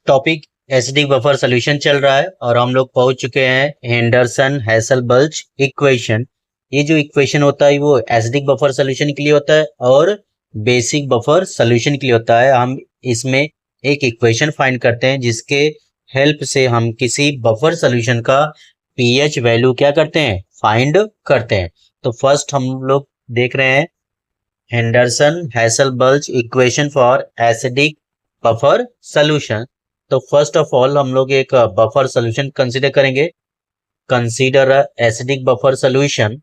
Topic acidic buffer solution चल रहा है और हम लोग पहुंच चुके हैं हेंडरसन हैसेलबल्च इक्वेशन। ये जो इक्वेशन होता है वो एसिडिक बफर सॉल्यूशन के लिए होता है और बेसिक बफर सॉल्यूशन के लिए होता है। हम इसमें एक इक्वेशन फाइंड करते हैं जिसके हेल्प से हम किसी बफर सॉल्यूशन का पीएच वैल्यू क्या करते हैं, फाइंड करते हैं। तो फर्स्ट हम लोग देख रहे हैं Henderson Hasselbalch equation for acidic buffer solution. तो फर्स्ट ऑफ ऑल हम लोग एक बफर सॉल्यूशन कंसीडर करेंगे। Consider acidic buffer solution.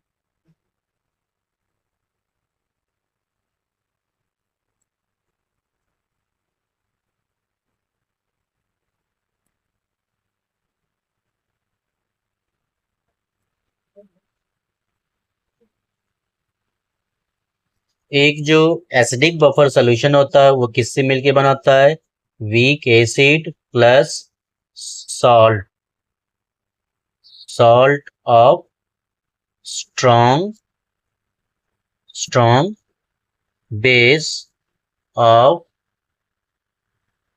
एक जो एसिडिक बफर सॉल्यूशन होता है वो किससे मिलके बनाता है, weak acid plus salt, salt of strong base of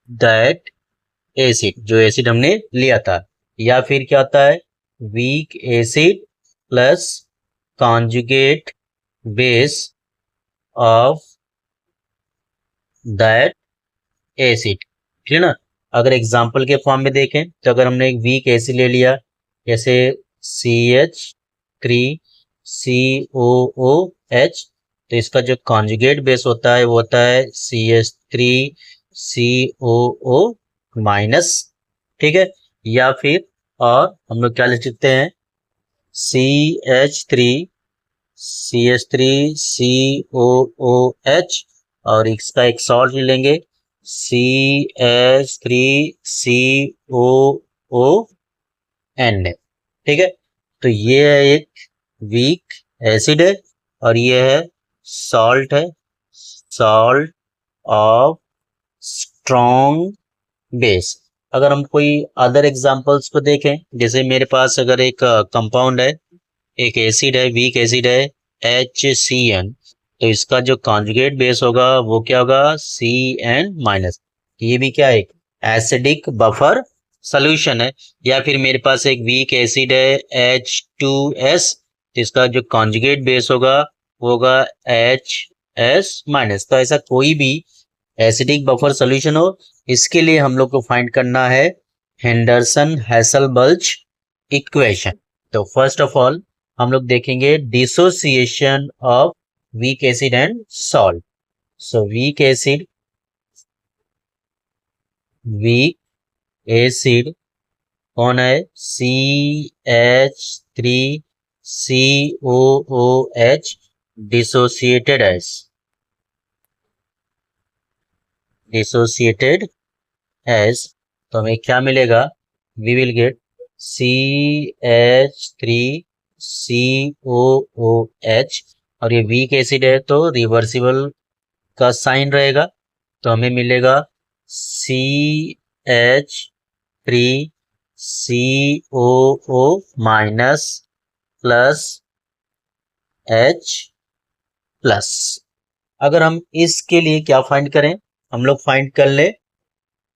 that acid, जो एसिड हमने लिया था। या फिर क्या होता है, weak acid plus conjugate base of that acid, ठीक है ना। अगर एग्जांपल के फॉर्म में देखें तो अगर हमने एक वीक एसिड ले लिया जैसे CH3COOH, तो इसका जो कॉन्जुगेट बेस होता है वो होता है CH3COO माइनस, ठीक है। या फिर और हम लोग क्या लिख सकते हैं, CH3COOH और इसका एक सॉल्ट ले लेंगे CH3COON, ठीक है। तो ये है एक वीक एसिड है और ये है सॉल्ट है, सॉल्ट ऑफ स्ट्रॉन्ग बेस। अगर हम कोई अदर एग्जांपल्स को देखें, जैसे मेरे पास अगर एक कंपाउंड है, एक एसिड है, वीक एसिड है HCN, तो इसका जो कॉन्जुगेट बेस होगा वो क्या होगा, CN माइनस। ये भी क्या है, एक एसिडिक बफर सॉल्यूशन है। या फिर मेरे पास एक वीक एसिड है H2S, तो इसका जो कॉन्जुगेट बेस होगा वो होगा HS माइनस। तो ऐसा कोई भी एसिडिक बफर सॉल्यूशन हो, इसके लिए हम लोग को फाइंड करना है हेंडरसन हैसेलबल्च इक्वेशन। तो फर्स्ट ऑफ ऑल हम लोग देखेंगे dissociation of weak acid and salt. So weak acid कौन है, CH3COOH डिसोसिएटेड एस, तो हमें क्या मिलेगा, वी विल गेट CH3COOH और ये वीक एसिड है तो रिवर्सिबल का साइन रहेगा, तो हमें मिलेगा CH3COO minus plus H plus. अगर हम इसके लिए क्या फाइंड करें, हम लोग फाइंड कर ले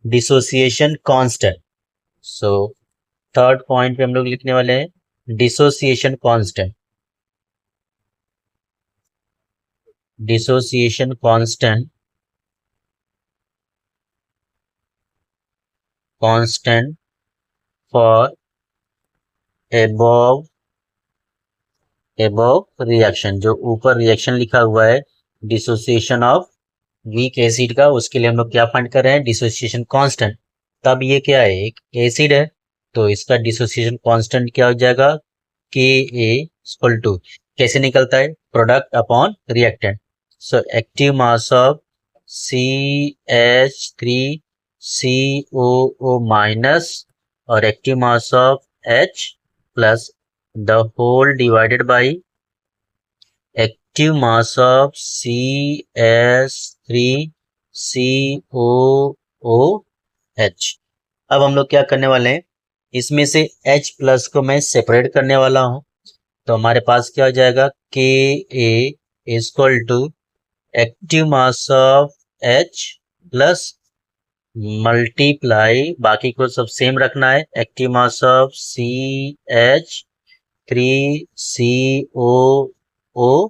dissociation constant. So third point पे हम लोग लिखने वाले हैं dissociation constant. Dissociation constant for above reaction, जो ऊपर रिएक्शन लिखा हुआ है डिसोसिएशन ऑफ वीक एसिड का, उसके लिए हम लोग क्या फाइंड कर रहे हैं, डिसोसिएशन कांस्टेंट। तब ये क्या है, एक एसिड है तो इसका डिसोसिएशन कांस्टेंट क्या हो जाएगा, Ka कैसे निकलता है, product upon reactant. So active mass of CH3COO minus और active mass of H plus the whole divided by active mass of CH3COOH। अब हम लोग क्या करने वाले हैं, इसमें से H प्लस को मैं सेपरेट करने वाला हूं, तो हमारे पास क्या हो जाएगा, Ka equal to active mass of H plus multiply, बाकी को सब सेम रखना है, active mass of CH3COO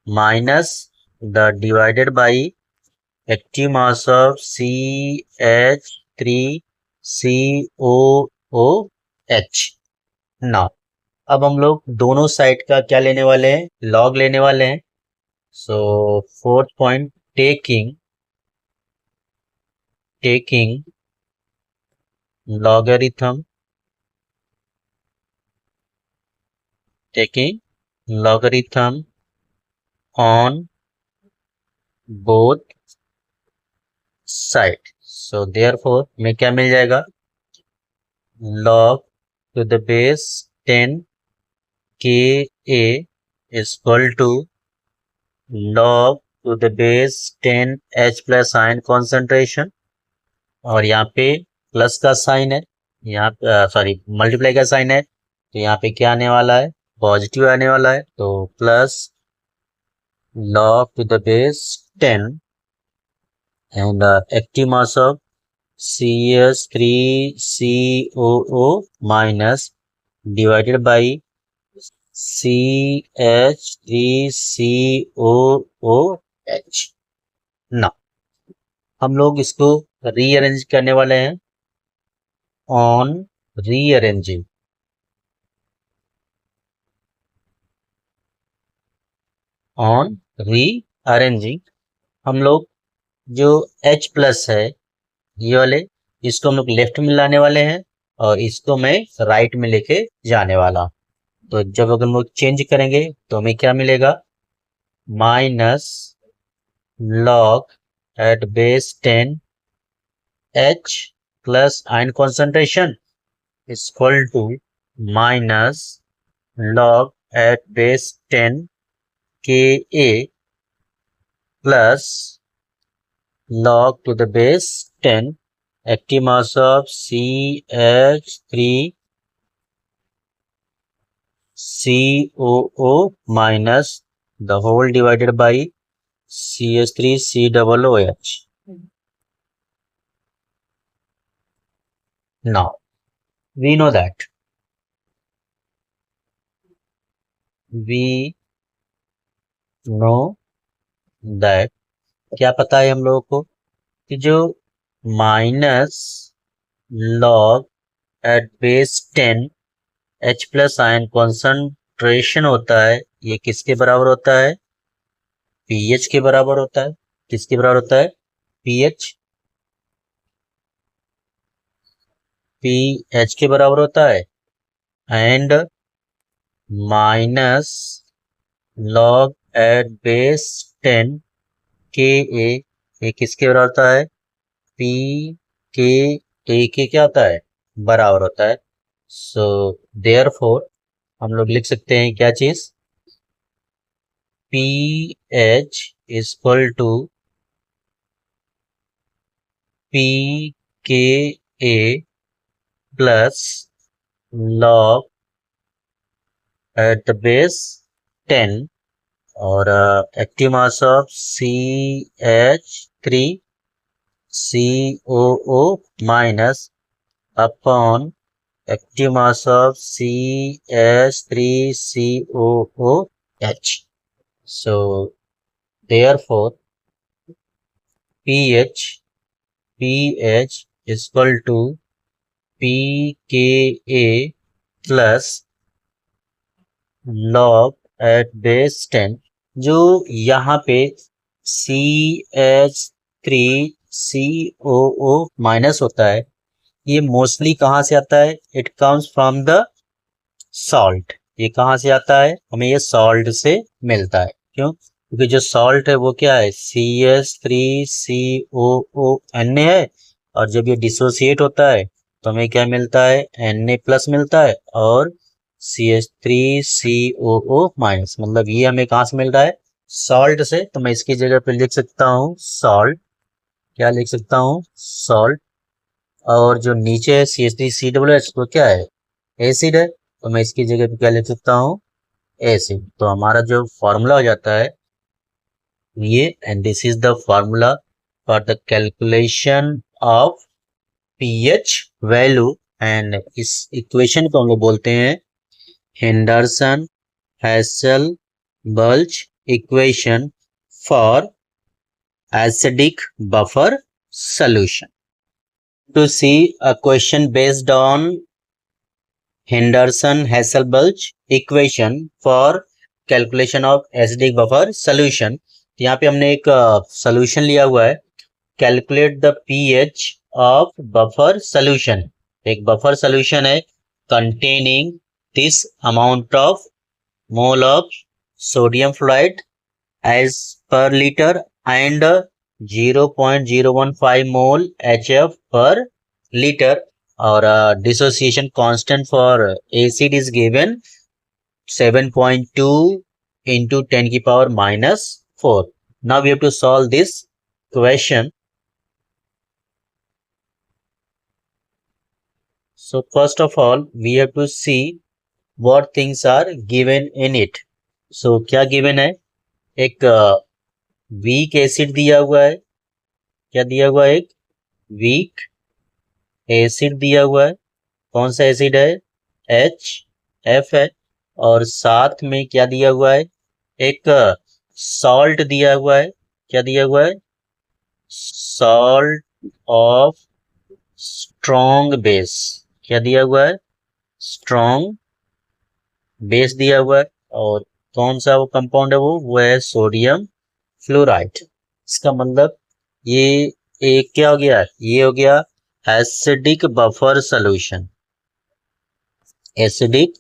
minus the divided by active mass of CH3COOH। Now अब हम लोग दोनों साइड का क्या लेने वाले हैं, लॉग लेने वाले हैं। So fourth point, taking logarithm on both side। So therefore में क्या मिल जाएगा, log to the base 10 ka is equal to log to the base 10 H plus ion concentration, और यहाँ पे प्लस का साइन है, यहाँ पे सॉरी मल्टीप्लाई का साइन है, तो यहाँ पे क्या आने वाला है, पॉजिटिव आने वाला है। तो plus log to the base 10 and active mass of CH3COO minus divided by CH3COOH। ना हम लोग इसको रीअरेंज करने वाले हैं, ऑन रीअरेंजिंग हम लोग जो H प्लस है ये वाले, इसको हम लोग लेफ्ट में लाने वाले हैं और इसको मैं राइट में लेके जाने वाला। तो जब अगर हम लोग चेंज करेंगे तो हमें क्या मिलेगा, minus log at base 10 H plus ion concentration is equal to minus log at base 10 Ka plus log to the base 10 active mass of CH3COO minus the whole divided by CH3COOH। Now we know that क्या पता है हम लोगों को कि जो minus log at base 10 H plus ion concentration होता है, ये किसके बराबर होता है, पीएच के बराबर होता है। किसके बराबर होता है, पीएच के बराबर होता है। And minus log at base 10 Ka ये किसके बराबर होता है, P के A के क्या होता है, बराबर होता है। सो देयरफॉर हम लोग लिख सकते हैं क्या चीज, PH is equal to PKA plus log at the base 10 और active mass of CH3COO minus upon active mass of CH3COOH। So therefore PH is equal to PKA plus log at base 10, जो यहाँ पे CH3COO minus होता है, ये mostly कहाँ से आता है, it comes from the salt. ये कहाँ से आता है, हमें ये सॉल्ट से मिलता है। क्यों, क्योंकि जो सॉल्ट है वो क्या है, CH3COO है, और जब ये डिसोसिएट होता है तो हमें क्या मिलता है, Na प्लस मिलता है और CH3COO माइनस, मतलब ये हमें कहाँ से मिल रहा है, सॉल्ट से। तो मैं इसकी जगह पे लिख सकता हूँ सॉल्ट, क्या लिख सकता हूँ, सॉल्ट। और जो नीचे है CH3COOH तो क्या है, एसिड है, तो मैं इसकी जगह पे क्या लिख सकता हूँ, एसिड। तो हमारा जो फॉर्मूला हो जाता है ये, and this is the formula for the calculation of pH value, and इस इक्वेशन को हम लोग बोलते हैं Henderson Hasselbalch equation for acidic buffer solution. To see a question based on Henderson-Hasselbalch equation for calculation of acidic buffer solution, यहाँ पे हमने एक solution लिया हुआ है. Calculate the pH of buffer solution. एक buffer solution है containing this amount of mole of sodium fluoride as per liter and 0.015 mole HF per liter. Our dissociation constant for acid is given 7.2 into 10 की power minus 4. Now we have to solve this question. So first of all we have to see what things are given in it. So क्या given है? एक weak acid दिया हुआ है. क्या दिया हुआ है? एक वीक एसिड दिया हुआ है. कौन सा एसिड है? HF है. और साथ में क्या दिया हुआ है? एक सॉल्ट दिया हुआ है. क्या दिया हुआ है? Salt of strong base. क्या दिया हुआ है? स्ट्रॉन्ग बेस दिया हुआ है. और कौन सा वो कंपाउंड है? वो है सोडियम फ्लोराइड. इसका मतलब ये एक क्या हो गया? ये हो गया acidic buffer solution. Acidic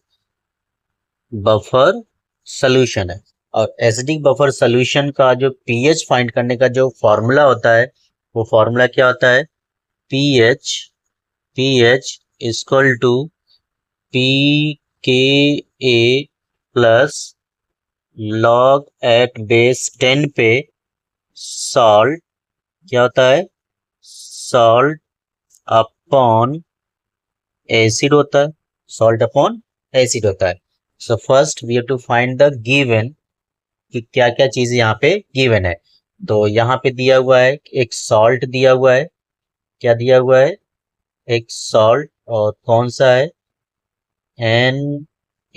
buffer solution है. और एसिडिक बफर सॉल्यूशन का जो पीएच फाइंड करने का जो फॉर्मूला होता है, वो फॉर्मूला क्या होता है? PH equal to pKa plus log at base 10 पे सॉल्ट. क्या होता है? सॉल्ट अपॉन एसिड होता है. सॉल्ट अपॉन एसिड होता है. So first we have to find the given कि क्या क्या चीज यहाँ पे गिवन है. तो यहाँ पे दिया हुआ है एक सॉल्ट दिया हुआ है. क्या दिया हुआ है? एक सॉल्ट. और कौन सा है?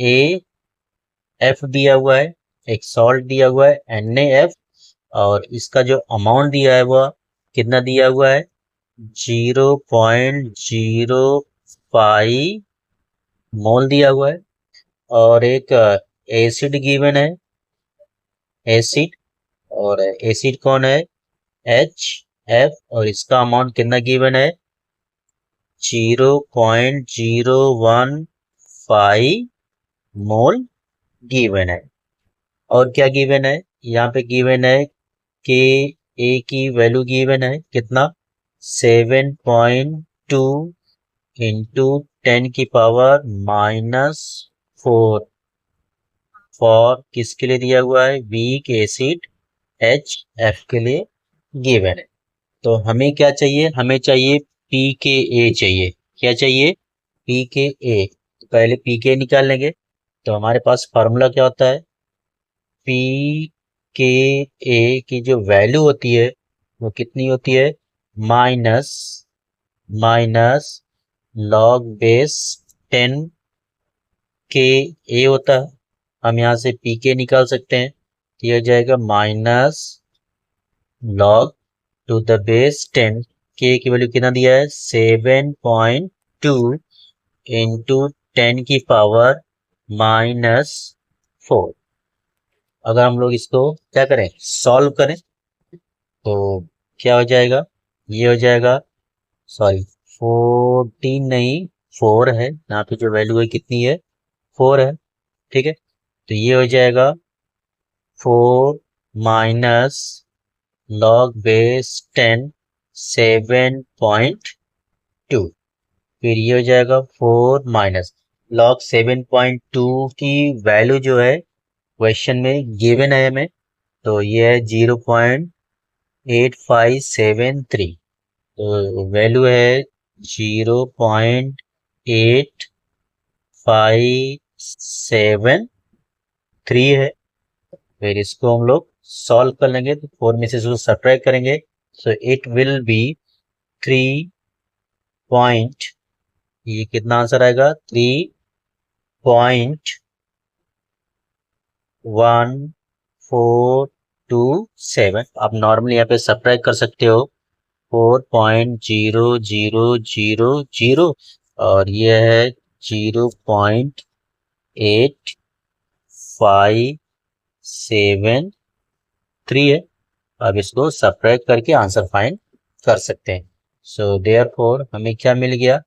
NaF दिया हुआ है. एक सॉल्ट दिया हुआ है NaF. और इसका जो अमाउंट दिया है वह कितना दिया हुआ है? 0.05 मोल दिया हुआ है. और एक एसिड गिवन है. एसिड. और एसिड कौन है? HF. और इसका अमाउंट कितना गिवन है? 0.015 मोल गिवन है. और क्या गिवन है? यहाँ पे गिवन है कि A की वैल्यू गिवन है कितना? 7.2 इंटू 10 की पावर माइनस 4 फॉर किसके लिए दिया हुआ है? वीक एसिड HF के लिए गिवन है. तो हमें क्या चाहिए? हमें चाहिए pKa चाहिए. क्या चाहिए? pKa. तो पहले pK निकाल लेंगे. तो हमारे पास फार्मूला क्या होता है? pKa की जो वैल्यू होती है वो कितनी होती है? माइनस लॉग बेस 10 Ka होता है. हम यहाँ से pK निकाल सकते हैं. तो ये हो जाएगा minus log to the base 10. K की वैल्यू कितना दिया है? 7.2 इंटू 10 की पावर माइनस 4. अगर हम लोग इसको क्या करें? सॉल्व करें तो क्या हो जाएगा? ये हो जाएगा, सॉरी 14 नहीं 4 है. यहाँ पे जो वैल्यू है कितनी है? 4 है. ठीक है. तो ये हो जाएगा 4 माइनस लॉग बेस 10 7.2. फिर ये हो जाएगा 4 माइनस लॉग 7.2 की वैल्यू जो है क्वेश्चन में गिवन है हमें. तो ये है 0.8573. तो वैल्यू है 0.8573 है. फिर इसको हम लोग सॉल्व कर लेंगे. तो 4 में से इसको सब्ट्रैक्ट करेंगे. So it will be 3 point, ये कितना आंसर आएगा 3.1427। आप नॉर्मली यहाँ पे सब्ट्रैक्ट कर सकते हो 4.0000 और ये है 0.8573 है। अब इसको सब्ट्रैक्ट करके आंसर फाइंड कर सकते हैं। सो देयरफॉर हमें क्या मिल गया,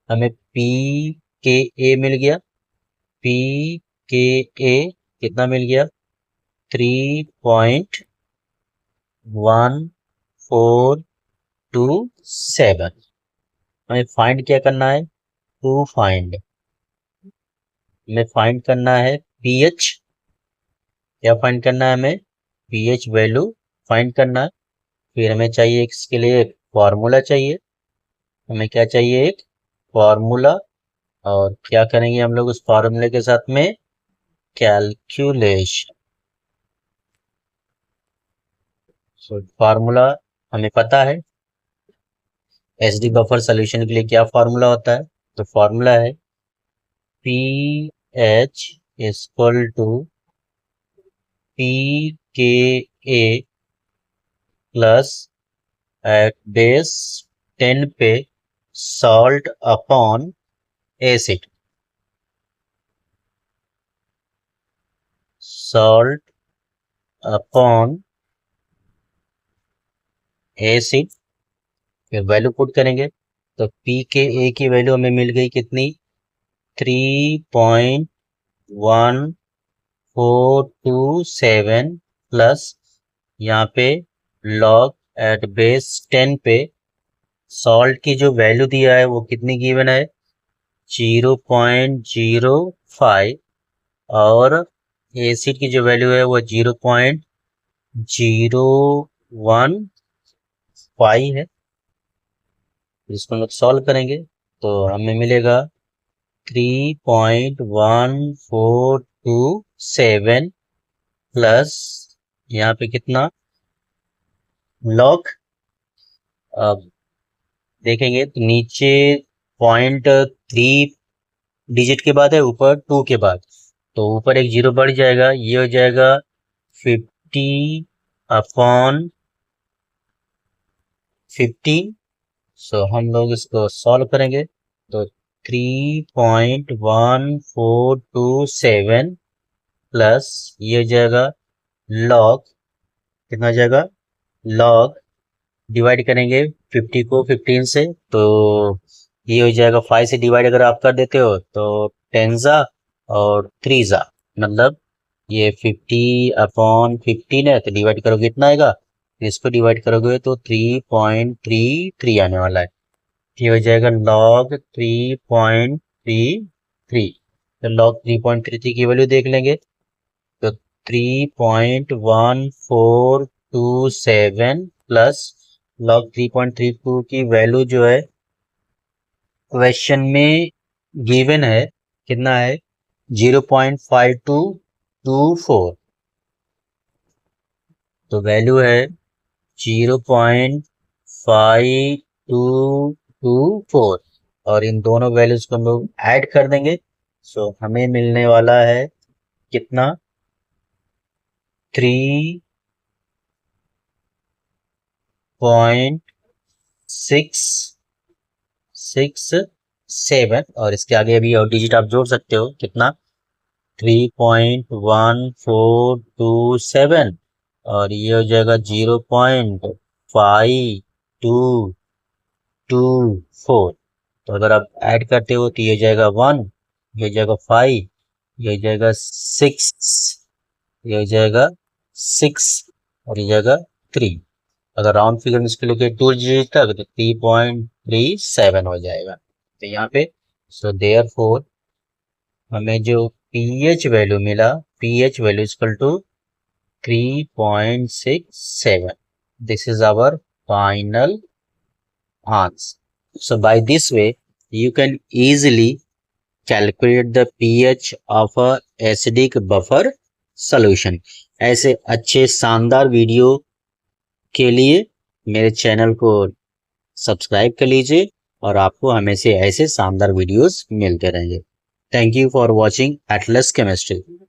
हमें पी के ए मिल गया। पी के ए कितना मिल गया 3.1427। हमें फाइंड क्या करना है, टू फाइंड, हमें फाइंड करना है पीएच। क्या फाइंड करना है हमें, पीएच वैल्यू फाइंड करना है। फिर हमें चाहिए इसके लिए एक फॉर्मूला चाहिए, हमें क्या चाहिए एक फॉर्मूला। और क्या करेंगे हम लोग उस फॉर्मूले के साथ में कैलकुलेशन। फॉर्मूला हमें पता है एसडी बफर सॉल्यूशन के लिए क्या फॉर्मूला होता है। तो फॉर्मूला है P H equal to P K A plus at base 10 पे salt upon acid. Salt upon acid, फिर वैल्यू पुट करेंगे। तो पी के ए की वैल्यू हमें मिल गई कितनी 3.1427 प्लस यहाँ पे लॉग एट बेस 10 पे सॉल्ट की जो वैल्यू दिया है वो कितनी गिवन है 0.05 और एसिड की जो वैल्यू है वो 0.015 है। इसको हम लोग सॉल्व करेंगे तो हमें मिलेगा 3.1427 प्लस यहाँ पे कितना लॉग, अब देखेंगे तो नीचे 0.3 डिजिट के बाद है, ऊपर 2 के बाद, तो ऊपर एक जीरो बढ़ जाएगा, ये हो जाएगा 50/15। सो हम लोग इसको सॉल्व करेंगे तो 3.1427 प्लस ये हो जाएगा लॉग, कितना हो जाएगा लॉग, डिवाइड करेंगे 50 को 15 से तो ये हो जाएगा 5 से डिवाइड अगर आप कर देते हो तो 10 जा और 3 जा, मतलब ये 50/15 है तो डिवाइड करोगे इतना आएगा, इसको डिवाइड करोगे तो 3.33 आने वाला है। ये हो जाएगा लॉग 3.33। तो लॉग 3.33 की वैल्यू देख लेंगे तो 3.1427 प्लस लॉग 3.32 की वैल्यू जो है क्वेश्चन में गिवन है कितना है 0.5224, तो वैल्यू है 0.5224 और इन दोनों वैल्यूज को हम लोग ऐड कर देंगे। सो हमें मिलने वाला है कितना 3.667 और इसके आगे अभी और डिजिट आप जोड़ सकते हो कितना 3.1427 और ये हो जाएगा 0.5224। तो अगर आप ऐड करते हो तो ये हो जाएगा 1, ये हो जाएगा 5, ये हो जाएगा 6, ये हो जाएगा 6 और ये हो जाएगा 3। अगर राउंड फिगर में इसके लिए 2 डिजिट तक तो 3.37 हो जाएगा। तो यहाँ पे सो देयरफॉर हमें जो पीएच वैल्यू मिला, pH value equal to 3.67। This is our final answer. So by this way, you can easily calculate the pH of a acidic buffer solution. ऐसे अच्छे शानदार वीडियो के लिए मेरे चैनल को सब्सक्राइब कर लीजिए और आपको हमें से ऐसे शानदार वीडियोस मिलते रहेंगे। Thank you for watching Atlas chemistry.